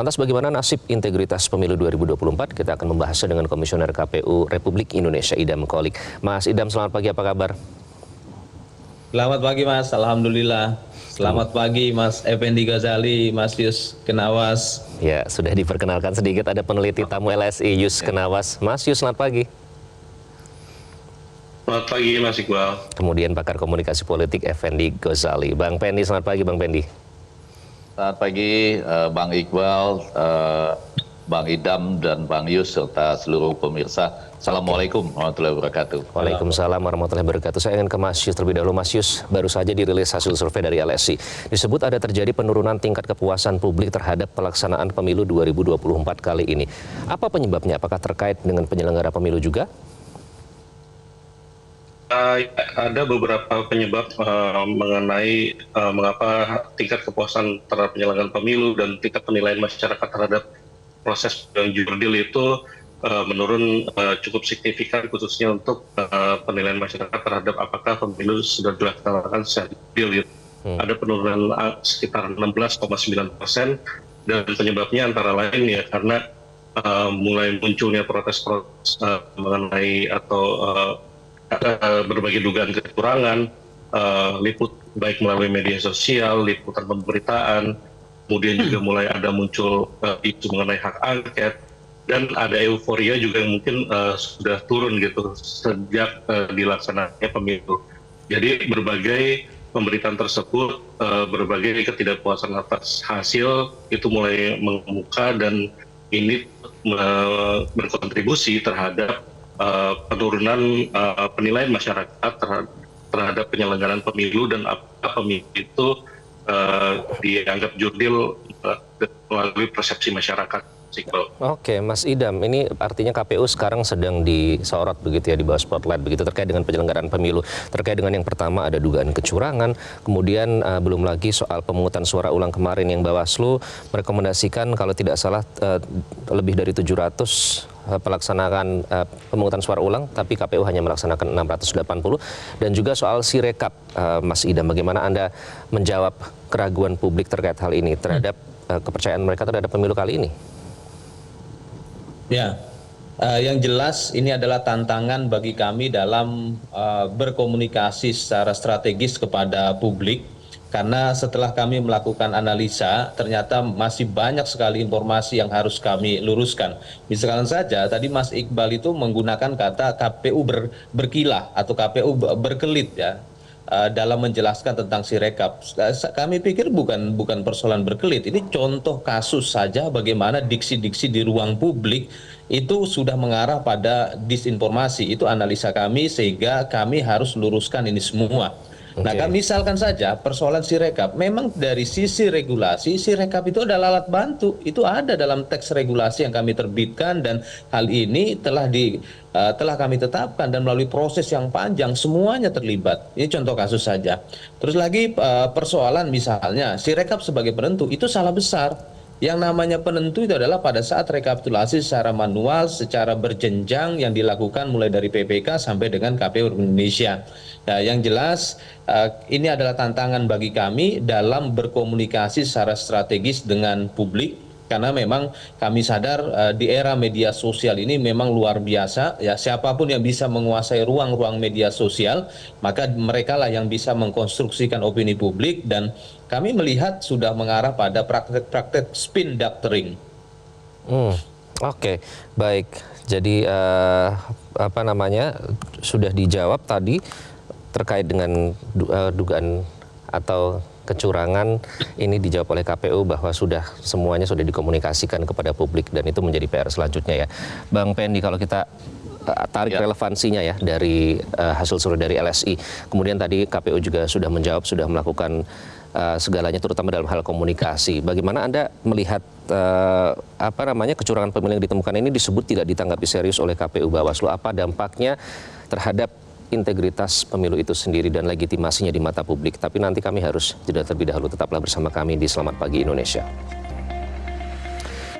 Lantas bagaimana nasib integritas pemilu 2024? Kita akan membahasnya dengan Komisioner KPU Republik Indonesia Idam Qolik. Mas Idam, selamat pagi, apa kabar? Selamat pagi Mas, Alhamdulillah. Selamat pagi Mas Effendi Ghazali, Mas Yus Kenawas. Ya, sudah diperkenalkan sedikit, ada peneliti tamu LSI Yus Kenawas. Mas Yus, selamat pagi. Selamat pagi Mas Iqbal. Kemudian pakar komunikasi politik Effendi Ghazali. Bang Pendi, selamat pagi Bang Pendi. Selamat pagi Bang Iqbal, Bang Idam dan Bang Yus serta seluruh pemirsa. Assalamualaikum warahmatullahi wabarakatuh. Waalaikumsalam warahmatullahi wabarakatuh. Saya ingin ke Mas Yus terlebih dahulu. Mas Yus, baru saja dirilis hasil survei dari LSI. Disebut ada terjadi penurunan tingkat kepuasan publik terhadap pelaksanaan pemilu 2024 kali ini. Apa penyebabnya? Apakah terkait dengan penyelenggara pemilu juga? Ada beberapa penyebab mengenai mengapa tingkat kepuasan terhadap penyelenggaraan pemilu dan tingkat penilaian masyarakat terhadap proses jurdil itu menurun cukup signifikan, khususnya untuk penilaian masyarakat terhadap apakah pemilu sudah dilaksanakan secara jurdil. Ada penurunan sekitar 16,9%, dan penyebabnya antara lain ya karena mulai munculnya protes-protes mengenai atau berbagai dugaan kecurangan, liput baik melalui media sosial, liputan pemberitaan, kemudian juga mulai ada muncul isu mengenai hak angket, dan ada euforia juga yang mungkin sudah turun gitu sejak dilaksanakannya pemilu. Jadi berbagai pemberitaan tersebut, berbagai ketidakpuasan atas hasil itu mulai mengemuka, dan ini berkontribusi terhadap penurunan penilaian masyarakat terhadap penyelenggaraan pemilu, dan apakah pemilu itu dianggap jurdil melalui persepsi masyarakat. Oke, Mas Idam, ini artinya KPU sekarang sedang disorot begitu ya, di bawah spotlight begitu terkait dengan penyelenggaraan pemilu. Terkait dengan yang pertama ada dugaan kecurangan, kemudian belum lagi soal pemungutan suara ulang kemarin yang Bawaslu merekomendasikan kalau tidak salah lebih dari 700 pelaksanaan pemungutan suara ulang, tapi KPU hanya melaksanakan 680. Dan juga soal Sirekap, Mas Idam, bagaimana Anda menjawab keraguan publik terkait hal ini, terhadap kepercayaan mereka terhadap pemilu kali ini? Ya, yang jelas ini adalah tantangan bagi kami dalam berkomunikasi secara strategis kepada publik, karena setelah kami melakukan analisa ternyata masih banyak sekali informasi yang harus kami luruskan. Misalkan saja tadi Mas Iqbal itu menggunakan kata KPU berkilah atau KPU berkelit ya, dalam menjelaskan tentang Sirekap. Kami pikir bukan persoalan berkelit, ini contoh kasus saja bagaimana diksi-diksi di ruang publik itu sudah mengarah pada disinformasi. Itu analisa kami, sehingga kami harus luruskan ini semua. Nah, misalkan saja persoalan Sirekap, memang dari sisi regulasi, Sirekap itu adalah alat bantu. Itu ada dalam teks regulasi yang kami terbitkan, dan hal ini telah kami tetapkan, dan melalui proses yang panjang semuanya terlibat. Ini contoh kasus saja. Terus lagi persoalan misalnya Sirekap sebagai penentu, itu salah besar. Yang namanya penentu itu adalah pada saat rekapitulasi secara manual, secara berjenjang yang dilakukan mulai dari PPK sampai dengan KPU Indonesia. Nah, yang jelas ini adalah tantangan bagi kami dalam berkomunikasi secara strategis dengan publik, karena memang kami sadar di era media sosial ini memang luar biasa ya, siapapun yang bisa menguasai ruang-ruang media sosial, maka merekalah yang bisa mengkonstruksikan opini publik, dan kami melihat sudah mengarah pada praktek-praktek spin doctoring. Oke, baik. Jadi sudah dijawab tadi terkait dengan dugaan atau kecurangan, ini dijawab oleh KPU bahwa semuanya sudah dikomunikasikan kepada publik, dan itu menjadi PR selanjutnya ya. Bang Pendi, kalau kita tarik relevansinya ya dari hasil survei dari LSI, kemudian tadi KPU juga sudah menjawab, sudah melakukan segalanya terutama dalam hal komunikasi. Bagaimana Anda melihat kecurangan pemilu yang ditemukan ini disebut tidak ditanggapi serius oleh KPU Bawaslu? Apa dampaknya terhadap integritas pemilu itu sendiri dan legitimasinya di mata publik? Tapi nanti kami harus jeda terlebih dahulu. Tetaplah bersama kami di Selamat Pagi Indonesia.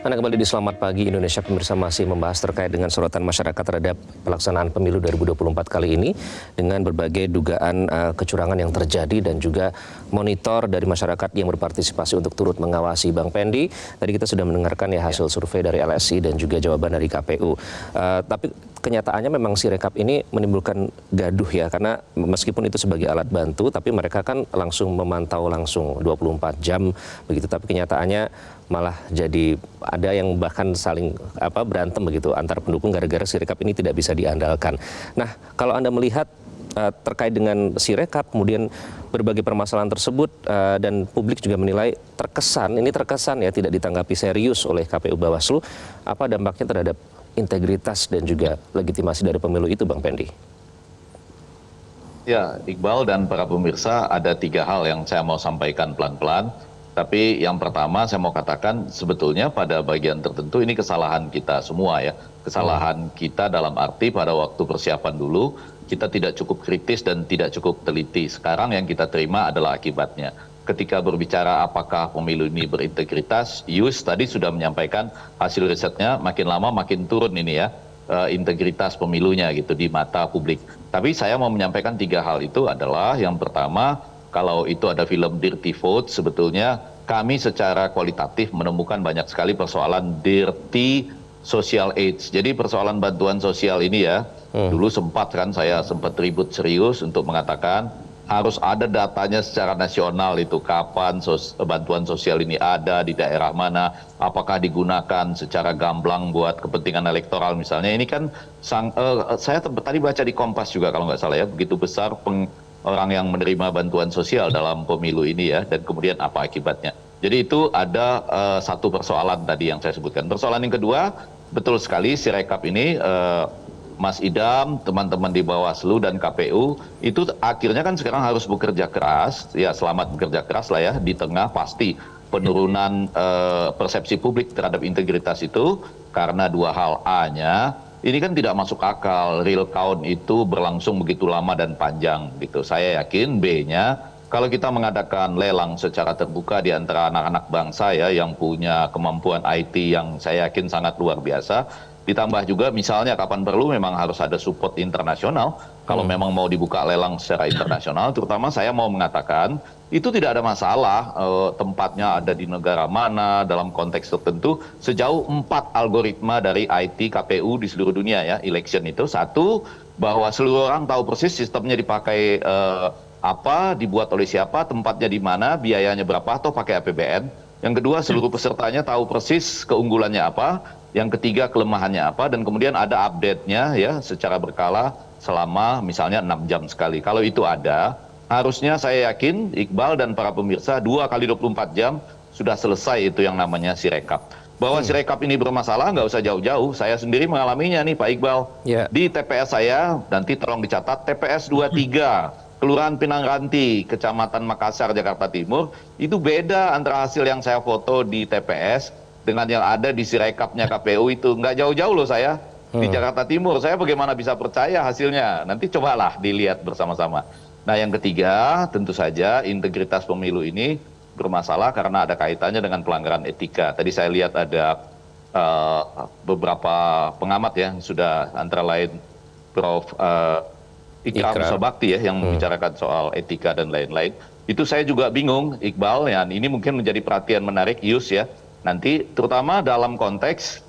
Anda kembali di Selamat Pagi Indonesia, pemirsa masih membahas terkait dengan sorotan masyarakat terhadap pelaksanaan pemilu 2024 kali ini dengan berbagai dugaan kecurangan yang terjadi dan juga monitor dari masyarakat yang berpartisipasi untuk turut mengawasi. Bang Pendi, tadi kita sudah mendengarkan ya hasil survei dari LSI dan juga jawaban dari KPU. Tapi kenyataannya memang Sirekap ini menimbulkan gaduh ya, karena meskipun itu sebagai alat bantu, tapi mereka kan langsung memantau langsung 24 jam begitu, tapi kenyataannya malah jadi ada yang bahkan saling berantem begitu antar pendukung gara-gara Sirekap ini tidak bisa diandalkan. Nah, kalau Anda melihat terkait dengan Sirekap, kemudian berbagai permasalahan tersebut dan publik juga menilai terkesan ya tidak ditanggapi serius oleh KPU Bawaslu, apa dampaknya terhadap integritas dan juga legitimasi dari pemilu itu, Bang Pendi? Ya, Iqbal dan para pemirsa, ada 3 hal yang saya mau sampaikan pelan-pelan. Tapi yang pertama saya mau katakan sebetulnya pada bagian tertentu ini kesalahan kita semua ya. Kesalahan kita dalam arti pada waktu persiapan dulu kita tidak cukup kritis dan tidak cukup teliti. Sekarang yang kita terima adalah akibatnya. Ketika berbicara apakah pemilu ini berintegritas, Yus tadi sudah menyampaikan hasil risetnya makin lama makin turun ini ya, integritas pemilunya gitu di mata publik. Tapi saya mau menyampaikan 3 hal itu adalah yang pertama, kalau itu ada film Dirty Vote, sebetulnya kami secara kualitatif menemukan banyak sekali persoalan dirty social aids. Jadi persoalan bantuan sosial ini ya, dulu saya sempat ribut serius untuk mengatakan harus ada datanya secara nasional itu kapan bantuan sosial ini ada di daerah mana, apakah digunakan secara gamblang buat kepentingan elektoral misalnya. Ini kan saya tadi baca di Kompas juga kalau nggak salah ya, begitu besar orang yang menerima bantuan sosial dalam pemilu ini ya, dan kemudian apa akibatnya. Jadi itu ada satu persoalan tadi yang saya sebutkan. Persoalan yang kedua, betul sekali Sirekap ini, Mas Idam, teman-teman di Bawaslu dan KPU, itu akhirnya kan sekarang harus bekerja keras, ya selamat bekerja keras lah ya, di tengah pasti penurunan persepsi publik terhadap integritas itu, karena 2 hal. A-nya, ini kan tidak masuk akal, real count itu berlangsung begitu lama dan panjang gitu. Saya yakin B-nya, kalau kita mengadakan lelang secara terbuka di antara anak-anak bangsa ya yang punya kemampuan IT yang saya yakin sangat luar biasa, ditambah juga misalnya kapan perlu memang harus ada support internasional, kalau memang mau dibuka lelang secara internasional, terutama saya mau mengatakan itu tidak ada masalah tempatnya ada di negara mana dalam konteks tertentu sejauh 4 algoritma dari IT KPU di seluruh dunia ya election itu. Satu, bahwa seluruh orang tahu persis sistemnya dipakai apa, dibuat oleh siapa, tempatnya di mana, biayanya berapa, atau pakai APBN. Yang kedua, seluruh pesertanya tahu persis keunggulannya apa. Yang ketiga, kelemahannya apa, dan kemudian ada update-nya ya secara berkala selama misalnya 6 jam sekali. Kalau itu ada, harusnya saya yakin Iqbal dan para pemirsa 2 kali 24 jam sudah selesai itu yang namanya Sirekap. Bahwa Sirekap ini bermasalah nggak usah jauh-jauh, saya sendiri mengalaminya nih Pak Iqbal. Di TPS saya, nanti tolong dicatat, TPS 23, Kelurahan Pinang Ranti, Kecamatan Makassar, Jakarta Timur, itu beda antara hasil yang saya foto di TPS dengan yang ada di Sirekapnya KPU itu. Nggak jauh-jauh loh saya, di Jakarta Timur. Saya bagaimana bisa percaya hasilnya? Nanti cobalah dilihat bersama-sama. Nah yang ketiga, tentu saja integritas pemilu ini bermasalah karena ada kaitannya dengan pelanggaran etika. Tadi saya lihat ada beberapa pengamat ya, sudah antara lain Prof. Ikrar Sabakti ya, yang membicarakan soal etika dan lain-lain. Itu saya juga bingung, Iqbal, ya ini mungkin menjadi perhatian menarik, Yus ya. Nanti terutama dalam konteks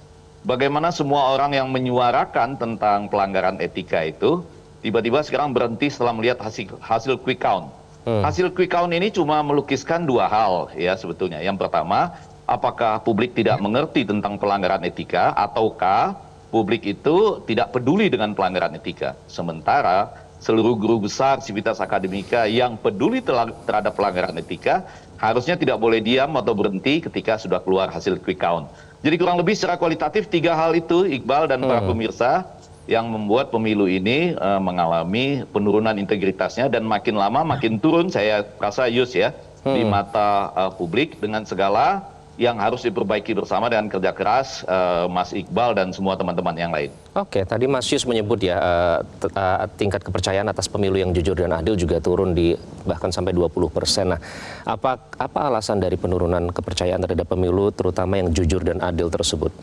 bagaimana semua orang yang menyuarakan tentang pelanggaran etika itu, tiba-tiba sekarang berhenti setelah melihat hasil quick count. Hasil quick count ini cuma melukiskan 2 hal ya sebetulnya. Yang pertama, apakah publik tidak mengerti tentang pelanggaran etika, ataukah publik itu tidak peduli dengan pelanggaran etika. Sementara seluruh guru besar Civitas Akademika yang peduli terhadap pelanggaran etika harusnya tidak boleh diam atau berhenti ketika sudah keluar hasil quick count. Jadi kurang lebih secara kualitatif 3 hal itu, Iqbal dan para pemirsa, yang membuat pemilu ini mengalami penurunan integritasnya dan makin lama makin turun, saya rasa Yus ya, di mata publik dengan segala yang harus diperbaiki bersama dengan kerja keras Mas Iqbal dan semua teman-teman yang lain. Oke, tadi Mas Yus menyebut ya tingkat kepercayaan atas pemilu yang jujur dan adil juga turun di bahkan sampai 20%. Nah, apa alasan dari penurunan kepercayaan terhadap pemilu terutama yang jujur dan adil tersebut?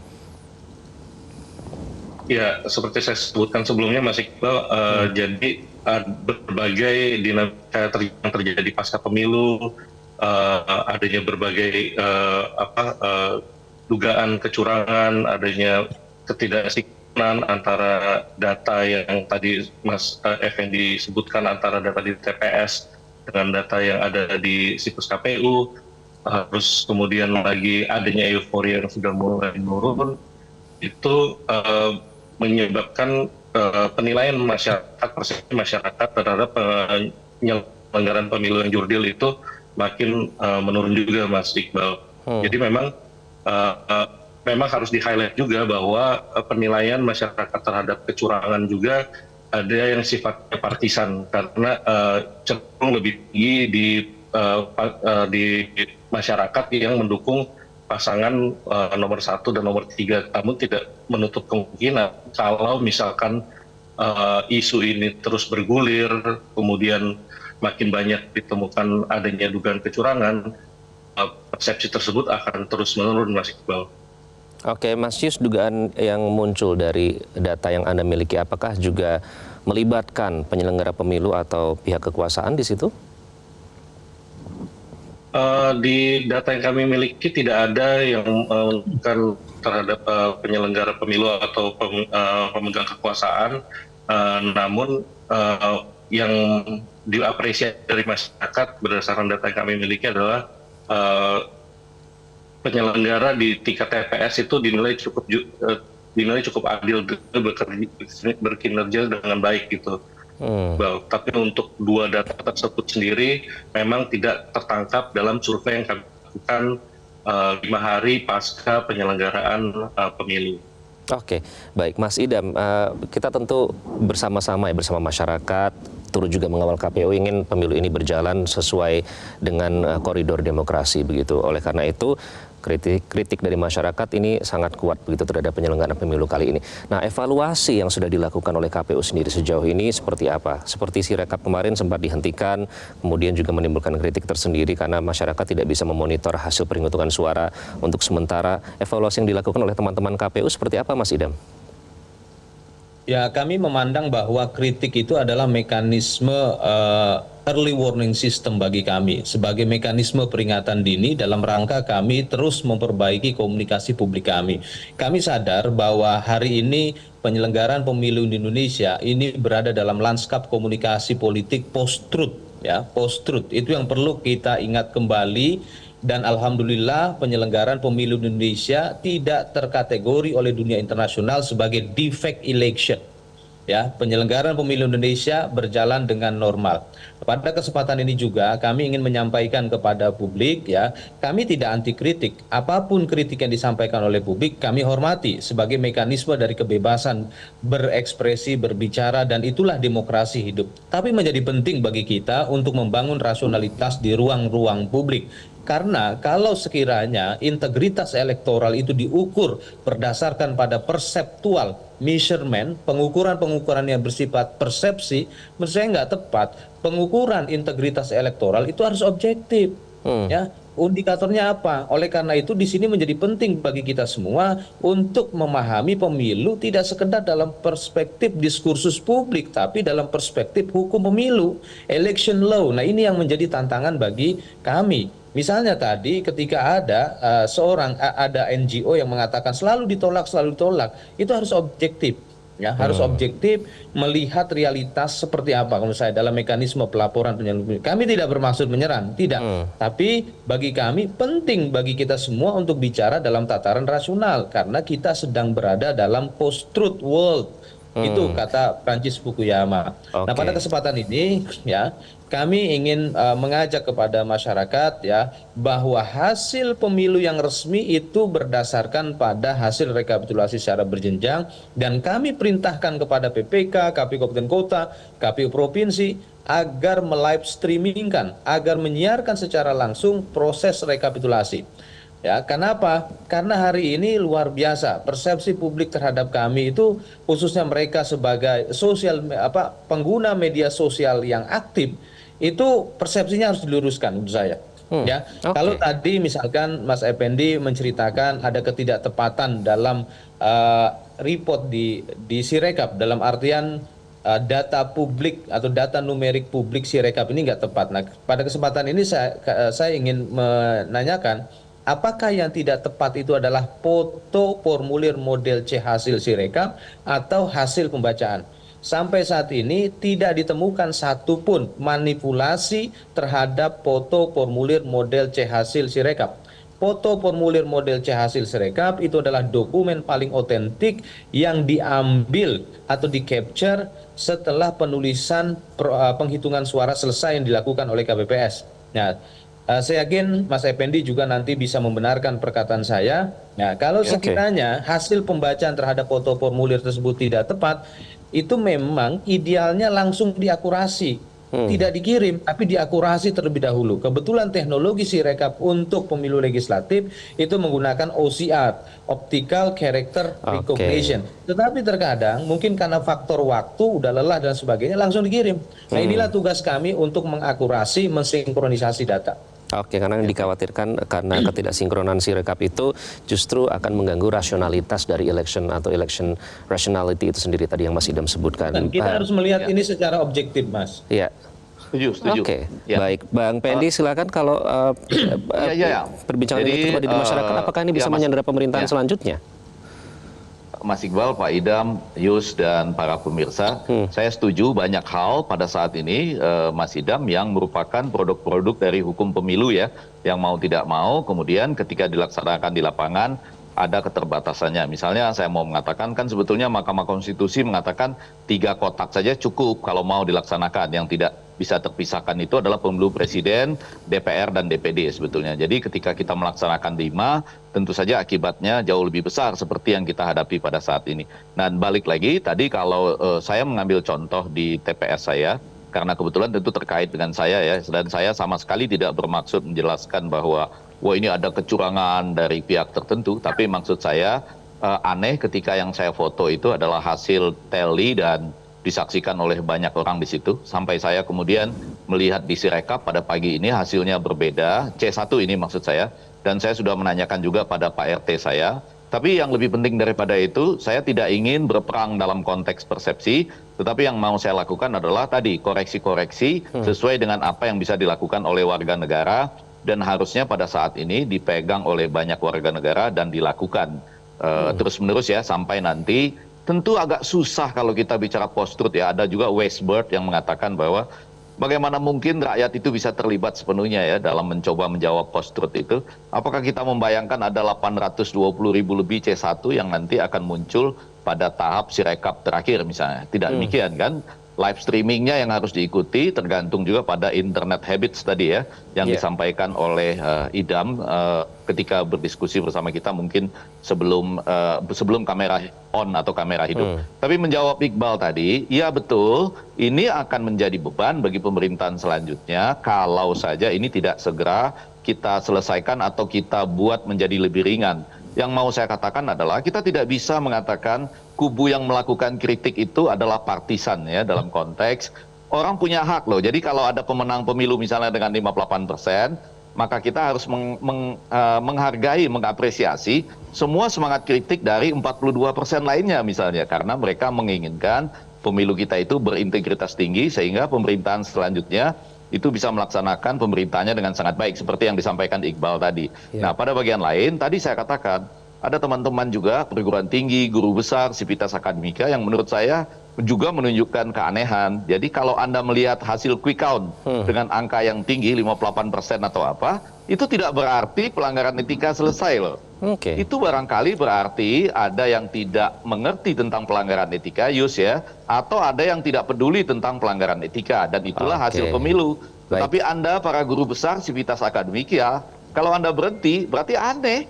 Ya, seperti saya sebutkan sebelumnya, Mas Iqbal, jadi berbagai dinamika yang terjadi pasca pemilu, adanya berbagai dugaan kecurangan, adanya ketidaksinkronan antara data yang tadi Mas Effendi sebutkan, antara data di TPS dengan data yang ada di situs KPU, terus kemudian lagi adanya euforia yang sudah mulai menurun, itu menyebabkan penilaian masyarakat, persepsi masyarakat terhadap penyelenggaraan pemilu yang jurdil itu makin menurun juga, Mas Iqbal. Jadi memang harus di-highlight juga bahwa penilaian masyarakat terhadap kecurangan juga ada yang sifatnya partisan, karena cenderung lebih tinggi di masyarakat yang mendukung pasangan nomor 1 dan nomor 3, namun tidak menutup kemungkinan kalau misalkan isu ini terus bergulir, kemudian makin banyak ditemukan adanya dugaan kecurangan, persepsi tersebut akan terus menurun, Mas Iqbal. Oke, Mas Yus, dugaan yang muncul dari data yang Anda miliki apakah juga melibatkan penyelenggara pemilu atau pihak kekuasaan di situ? Di data yang kami miliki tidak ada yang menunjukkan terhadap penyelenggara pemilu atau pemegang kekuasaan, namun yang diapresiasi dari masyarakat berdasarkan data yang kami miliki adalah penyelenggara di tingkat TPS itu dinilai cukup adil, berkinerja dengan baik gitu. Tapi untuk dua data tersebut sendiri memang tidak tertangkap dalam survei yang kami lakukan 5 hari pasca penyelenggaraan pemilu. Oke, baik Mas Idam, kita tentu bersama-sama ya, bersama masyarakat, turut juga mengawal KPU ingin pemilu ini berjalan sesuai dengan koridor demokrasi begitu. Oleh karena itu kritik dari masyarakat ini sangat kuat begitu terhadap penyelenggaraan pemilu kali ini. Nah, evaluasi yang sudah dilakukan oleh KPU sendiri sejauh ini seperti apa? Seperti Sirekap kemarin sempat dihentikan, kemudian juga menimbulkan kritik tersendiri karena masyarakat tidak bisa memonitor hasil penghitungan suara untuk sementara. Evaluasi yang dilakukan oleh teman-teman KPU seperti apa, Mas Idam? Ya, kami memandang bahwa kritik itu adalah mekanisme early warning system bagi kami, sebagai mekanisme peringatan dini dalam rangka kami terus memperbaiki komunikasi publik kami. Kami sadar bahwa hari ini penyelenggaraan pemilu di Indonesia ini berada dalam lanskap komunikasi politik post-truth, ya, post-truth. Itu yang perlu kita ingat kembali. Dan alhamdulillah penyelenggaraan pemilu di Indonesia tidak terkategori oleh dunia internasional sebagai defect election. Ya, penyelenggaraan pemilu Indonesia berjalan dengan normal. Pada kesempatan ini juga kami ingin menyampaikan kepada publik, ya, kami tidak anti kritik. Apapun kritik yang disampaikan oleh publik kami hormati sebagai mekanisme dari kebebasan berekspresi, berbicara, dan itulah demokrasi hidup. Tapi menjadi penting bagi kita untuk membangun rasionalitas di ruang-ruang publik. Karena kalau sekiranya integritas elektoral itu diukur berdasarkan pada perseptual measurement, pengukuran-pengukuran yang bersifat persepsi, menurut saya nggak tepat. Pengukuran integritas elektoral itu harus objektif. Ya, indikatornya apa? Oleh karena itu di sini menjadi penting bagi kita semua untuk memahami pemilu tidak sekedar dalam perspektif diskursus publik, tapi dalam perspektif hukum pemilu, election law. Nah, ini yang menjadi tantangan bagi kami. Misalnya tadi ketika ada NGO yang mengatakan selalu ditolak, itu harus objektif. Ya, harus objektif melihat realitas seperti apa. Kalau saya dalam mekanisme pelaporan penyelenggaraan, kami tidak bermaksud menyerang, tidak. Tapi bagi kami penting bagi kita semua untuk bicara dalam tataran rasional karena kita sedang berada dalam post-truth world. Itu kata Francis Fukuyama. Nah, pada kesempatan ini ya kami ingin mengajak kepada masyarakat ya bahwa hasil pemilu yang resmi itu berdasarkan pada hasil rekapitulasi secara berjenjang dan kami perintahkan kepada PPK, KPU Kabupaten Kota, KPU Provinsi agar melive streamingkan, agar menyiarkan secara langsung proses rekapitulasi. Ya, kenapa? Karena hari ini luar biasa persepsi publik terhadap kami itu, khususnya mereka sebagai pengguna media sosial yang aktif, itu persepsinya harus diluruskan menurut saya. Ya, kalau tadi misalkan Mas Effendi menceritakan ada ketidaktepatan dalam report di Sirekap, dalam artian data publik atau data numerik publik Sirekap ini nggak tepat. Nah, pada kesempatan ini saya ingin menanyakan, apakah yang tidak tepat itu adalah foto formulir model C hasil Sirekap atau hasil pembacaan? Sampai saat ini tidak ditemukan satupun manipulasi terhadap foto formulir model C hasil Sirekap. Foto formulir model C hasil Sirekap itu adalah dokumen paling otentik yang diambil atau di-capture setelah penulisan penghitungan suara selesai yang dilakukan oleh KPPS. Nah, saya yakin Mas Effendi juga nanti bisa membenarkan perkataan saya. Nah, kalau sekiranya hasil pembacaan terhadap foto formulir tersebut tidak tepat, itu memang idealnya langsung diakurasi. Tidak dikirim, tapi diakurasi terlebih dahulu. Kebetulan teknologi Sirekap untuk pemilu legislatif itu menggunakan OCR, Optical Character Recognition. Tetapi terkadang mungkin karena faktor waktu, udah lelah dan sebagainya, langsung dikirim. Nah, inilah tugas kami untuk mengakurasi, mensinkronisasi data. Oke, karena yang dikhawatirkan karena ketidaksinkronan Sirekap itu justru akan mengganggu rasionalitas dari election atau election rationality itu sendiri tadi yang Mas Idam sebutkan. Dan kita harus melihat ini secara objektif, Mas. Iya. Setuju. Oke, baik. Bang Pendi, silakan kalau perbincangan ini terjadi di masyarakat, apakah ini bisa menyandera pemerintahan selanjutnya? Mas Iqbal, Pak Idam, Yus, dan para pemirsa, saya setuju banyak hal pada saat ini, Mas Idam, yang merupakan produk-produk dari hukum pemilu ya, yang mau tidak mau, kemudian ketika dilaksanakan di lapangan, ada keterbatasannya. Misalnya saya mau mengatakan, kan sebetulnya Mahkamah Konstitusi mengatakan 3 kotak saja cukup kalau mau dilaksanakan, yang tidak bisa terpisahkan itu adalah pemilu presiden, DPR, dan DPD sebetulnya. Jadi ketika kita melaksanakan 5, tentu saja akibatnya jauh lebih besar seperti yang kita hadapi pada saat ini. Dan balik lagi, tadi kalau saya mengambil contoh di TPS saya, karena kebetulan tentu terkait dengan saya ya, dan saya sama sekali tidak bermaksud menjelaskan bahwa wah ini ada kecurangan dari pihak tertentu, tapi maksud saya aneh ketika yang saya foto itu adalah hasil tally dan disaksikan oleh banyak orang di situ. Sampai saya kemudian melihat di Sirekap pada pagi ini hasilnya berbeda, C1 ini maksud saya, dan saya sudah menanyakan juga pada Pak RT saya. Tapi yang lebih penting daripada itu, saya tidak ingin berperang dalam konteks persepsi, tetapi yang mau saya lakukan adalah tadi koreksi-koreksi sesuai dengan apa yang bisa dilakukan oleh warga negara, dan harusnya pada saat ini dipegang oleh banyak warga negara dan dilakukan terus-menerus ya, sampai nanti. Tentu agak susah kalau kita bicara post-truth ya, ada juga Westbird yang mengatakan bahwa bagaimana mungkin rakyat itu bisa terlibat sepenuhnya ya dalam mencoba menjawab post-truth itu. Apakah kita membayangkan ada 820.000 lebih C1 yang nanti akan muncul pada tahap Sirekap terakhir misalnya. Tidak demikian kan? Live streamingnya yang harus diikuti tergantung juga pada internet habits tadi ya, yang disampaikan oleh Idam ketika berdiskusi bersama kita mungkin sebelum kamera on atau kamera hidup. Tapi menjawab Iqbal tadi, ya betul, ini akan menjadi beban bagi pemerintahan selanjutnya kalau saja ini tidak segera kita selesaikan atau kita buat menjadi lebih ringan. Yang mau saya katakan adalah kita tidak bisa mengatakan kubu yang melakukan kritik itu adalah partisan ya, dalam konteks orang punya hak loh. Jadi kalau ada pemenang pemilu misalnya dengan 58%, maka kita harus menghargai, mengapresiasi semua semangat kritik dari 42% lainnya misalnya, karena mereka menginginkan pemilu kita itu berintegritas tinggi sehingga pemerintahan selanjutnya itu bisa melaksanakan pemerintahnya dengan sangat baik seperti yang disampaikan Iqbal tadi. Nah, pada bagian lain tadi saya katakan ada teman-teman juga perguruan tinggi, guru besar, sivitas akademika yang menurut saya juga menunjukkan keanehan. Jadi kalau Anda melihat hasil quick count dengan angka yang tinggi 58% atau apa, itu tidak berarti pelanggaran etika selesai loh. Itu barangkali berarti ada yang tidak mengerti tentang pelanggaran etika, Yus ya, atau ada yang tidak peduli tentang pelanggaran etika, dan itulah hasil pemilu. Tapi Anda para guru besar sivitas akademika, kalau Anda berhenti, berarti aneh.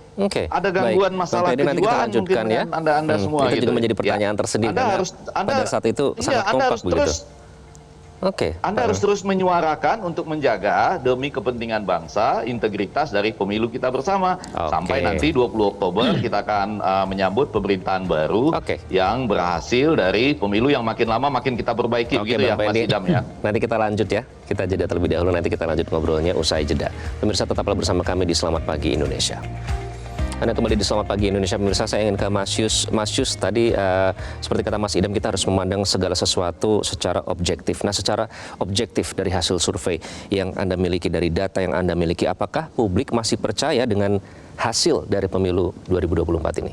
Ada gangguan masalah kejiwaan mungkin ya. Anda semua. Itu juga menjadi pertanyaan tersendiri. Anda pada saat itu sangat kompak begitu. Oke. Anda harus terus menyuarakan untuk menjaga demi kepentingan bangsa, integritas dari pemilu kita bersama. Oke. Sampai nanti 20 Oktober kita akan menyambut pemerintahan baru yang berhasil dari pemilu yang makin lama makin kita perbaiki. Oke, Begitu ya, Bang Mas Pendi. Idam ya. Nanti kita lanjut ya. Kita jeda terlebih dahulu, nanti kita lanjut ngobrolnya usai jeda. Pemirsa, tetaplah bersama kami di Selamat Pagi Indonesia. Anda kembali di Selamat Pagi Indonesia. Pemirsa, saya ingin ke Mas Yus. Mas Yus, tadi seperti kata Mas Idam, kita harus memandang segala sesuatu secara objektif. Nah, secara objektif dari hasil survei yang Anda miliki, dari data yang Anda miliki, apakah publik masih percaya dengan hasil dari pemilu 2024 ini?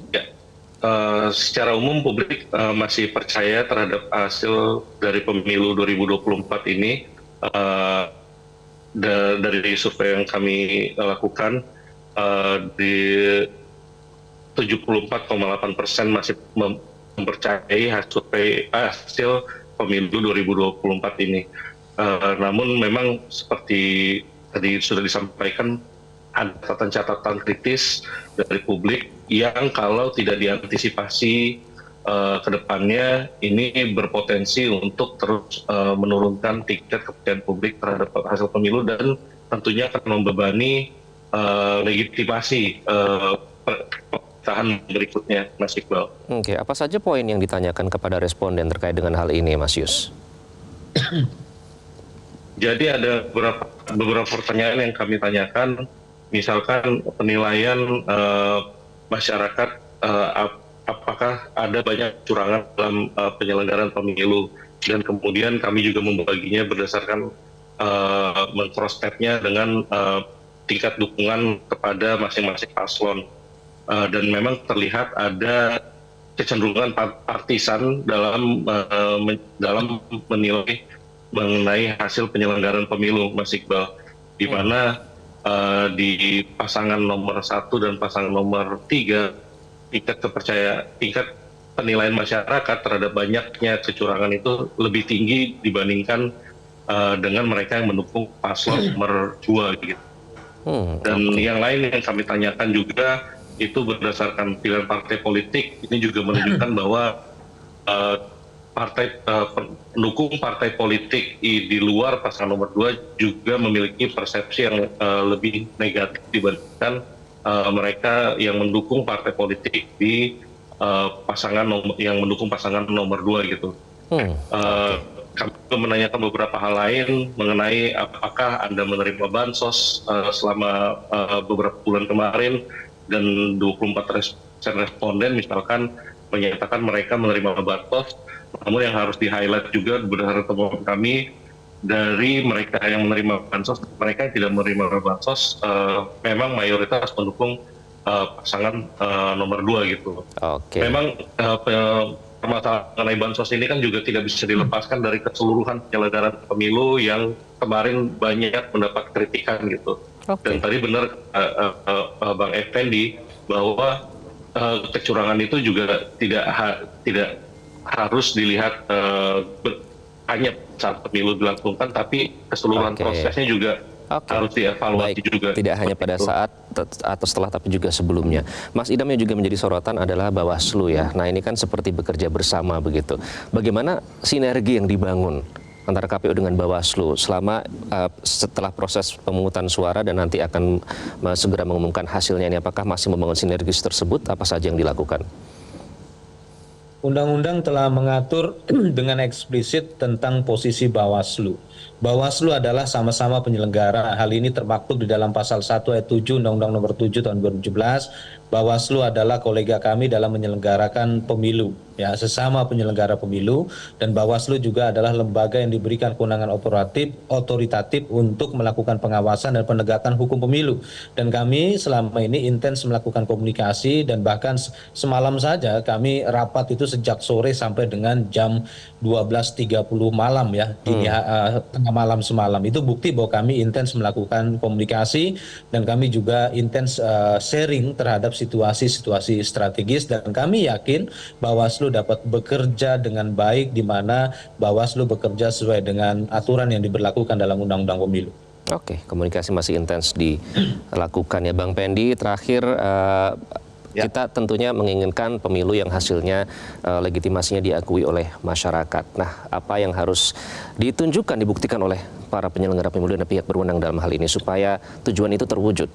Ya, secara umum publik masih percaya terhadap hasil dari pemilu 2024 ini. Dari survei yang kami lakukan, di 74,8% masih mempercayai hasil pemilu 2024 ini. Namun memang seperti tadi sudah disampaikan, ada catatan-catatan kritis dari publik yang kalau tidak diantisipasi ke depannya ini berpotensi untuk terus menurunkan tingkat kepercayaan publik terhadap hasil pemilu dan tentunya akan membebani legitimasi pemerintahan berikutnya, Mas Iqbal. Oke, apa saja poin yang ditanyakan kepada responden terkait dengan hal ini, Mas Yus? Jadi ada beberapa pertanyaan yang kami tanyakan, misalkan penilaian masyarakat apakah ada banyak kecurangan dalam penyelenggaraan pemilu, dan kemudian kami juga membaginya berdasarkan meng-cross-check-nya dengan tingkat dukungan kepada masing-masing paslon, dan memang terlihat ada kecenderungan partisan dalam menilai mengenai hasil penyelenggaraan pemilu, Mas Iqbal, di mana di pasangan nomor 1 dan pasangan nomor 3 tingkat penilaian masyarakat terhadap banyaknya kecurangan itu lebih tinggi dibandingkan dengan mereka yang mendukung paslon nomor 2 gitu. Dan yang lain yang kami tanyakan juga itu berdasarkan pilihan partai politik, ini juga menunjukkan bahwa pendukung partai politik di luar pasangan nomor 2 juga memiliki persepsi yang lebih negatif dibandingkan mereka yang mendukung partai politik di yang mendukung pasangan nomor 2 gitu. Kami juga menanyakan beberapa hal lain mengenai apakah Anda menerima bansos selama beberapa bulan kemarin, dan 24% responden misalkan menyatakan mereka menerima bansos. Namun yang harus di-highlight juga berdasarkan temuan kami, dari mereka yang menerima bansos, mereka yang tidak menerima bansos memang mayoritas pendukung pasangan nomor 2 gitu. Memang permasalahan mengenai bansos ini kan juga tidak bisa dilepaskan dari keseluruhan penyelenggaraan pemilu yang kemarin banyak mendapat kritikan gitu. Dan tadi benar Bang Effendi bahwa kecurangan itu juga tidak harus dilihat hanya saat pemilu dilangsungkan, tapi keseluruhan prosesnya juga harus dievaluasi juga. Tidak hanya pada saat atau setelah, tapi juga sebelumnya. Mas Idam yang juga menjadi sorotan adalah Bawaslu ya. Nah, ini kan seperti bekerja bersama begitu. Bagaimana sinergi yang dibangun antara KPU dengan Bawaslu selama setelah proses pemungutan suara dan nanti akan segera mengumumkan hasilnya ini? Apakah masih membangun sinergis tersebut? Apa saja yang dilakukan? Undang-undang telah mengatur dengan eksplisit tentang posisi Bawaslu. Bawaslu adalah sama-sama penyelenggara. Hal ini termaktub di dalam pasal 1 ayat 7 Undang-Undang Nomor 7 Tahun 2017. Bawaslu adalah kolega kami dalam menyelenggarakan pemilu, ya, sesama penyelenggara pemilu, dan Bawaslu juga adalah lembaga yang diberikan kewenangan otoritatif untuk melakukan pengawasan dan penegakan hukum pemilu. Dan kami selama ini intens melakukan komunikasi, dan bahkan semalam saja kami rapat itu sejak sore sampai dengan jam 12.30 malam ya, tengah malam semalam. Itu bukti bahwa kami intens melakukan komunikasi, dan kami juga intens sharing terhadap situasi-situasi strategis, dan kami yakin Bawaslu dapat bekerja dengan baik, di mana Bawaslu bekerja sesuai dengan aturan yang diberlakukan dalam Undang-Undang Pemilu. Oke, komunikasi masih intens dilakukan ya. Bang Pendi, terakhir kita tentunya menginginkan pemilu yang hasilnya legitimasinya diakui oleh masyarakat. Nah, apa yang harus ditunjukkan, dibuktikan oleh para penyelenggara pemilu dan pihak berwenang dalam hal ini supaya tujuan itu terwujud?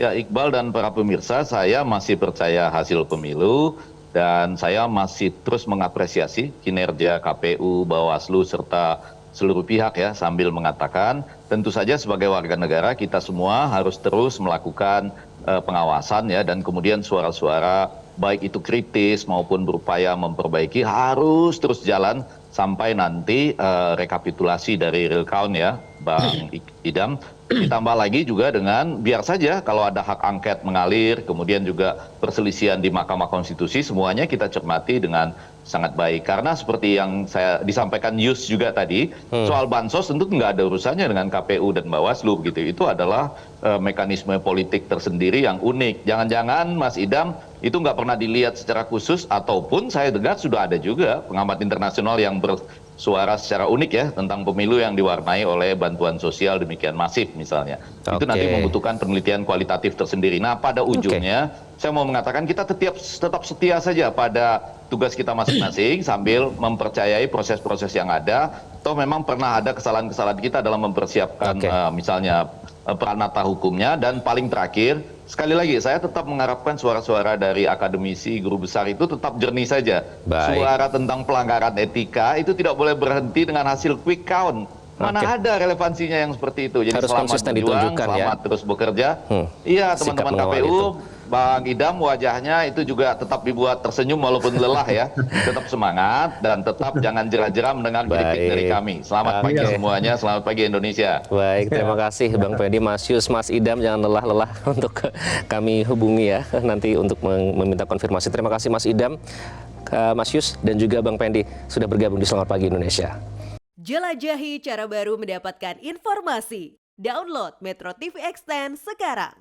Ya, Iqbal dan para pemirsa, saya masih percaya hasil pemilu dan saya masih terus mengapresiasi kinerja KPU, Bawaslu, serta seluruh pihak ya, sambil mengatakan tentu saja sebagai warga negara kita semua harus terus melakukan pengawasan ya, dan kemudian suara-suara baik itu kritis maupun berupaya memperbaiki harus terus jalan sampai nanti rekapitulasi dari real count ya, Bang Idam. Ditambah lagi juga dengan biar saja kalau ada hak angket mengalir, kemudian juga perselisihan di Mahkamah Konstitusi, semuanya kita cermati dengan sangat baik. Karena seperti yang saya disampaikan Yus juga tadi, soal bansos tentu nggak ada urusannya dengan KPU dan Bawaslu begitu. Itu adalah mekanisme politik tersendiri yang unik. Jangan-jangan Mas Idam itu nggak pernah dilihat secara khusus, ataupun saya dengar sudah ada juga pengamat internasional yang bersuara secara unik ya tentang pemilu yang diwarnai oleh bantuan sosial demikian masif misalnya. Itu nanti membutuhkan penelitian kualitatif tersendiri. Nah, pada ujungnya saya mau mengatakan kita tetap setia saja pada tugas kita masing-masing sambil mempercayai proses-proses yang ada. Toh memang pernah ada kesalahan-kesalahan kita dalam mempersiapkan misalnya peranata hukumnya. Dan paling terakhir, sekali lagi saya tetap mengharapkan suara-suara dari akademisi, guru besar itu tetap jernih saja. Suara tentang pelanggaran etika itu tidak boleh berhenti dengan hasil quick count. Mana ada relevansinya yang seperti itu. Jadi harus selamat berjuang, selamat terus bekerja. Iya, teman-teman KPU, Bang Idam, wajahnya itu juga tetap dibuat tersenyum walaupun lelah ya. Tetap semangat dan tetap jangan jerah-jerah mendengar kritik dari kami. Selamat pagi semuanya, selamat pagi Indonesia. Baik, terima kasih Bang Pendi, Mas Yus, Mas Idam, jangan lelah-lelah untuk kami hubungi ya nanti untuk meminta konfirmasi. Terima kasih Mas Idam, Mas Yus, dan juga Bang Pendi sudah bergabung di Selamat Pagi Indonesia. Jelajahi cara baru mendapatkan informasi. Download Metro TV Extend sekarang.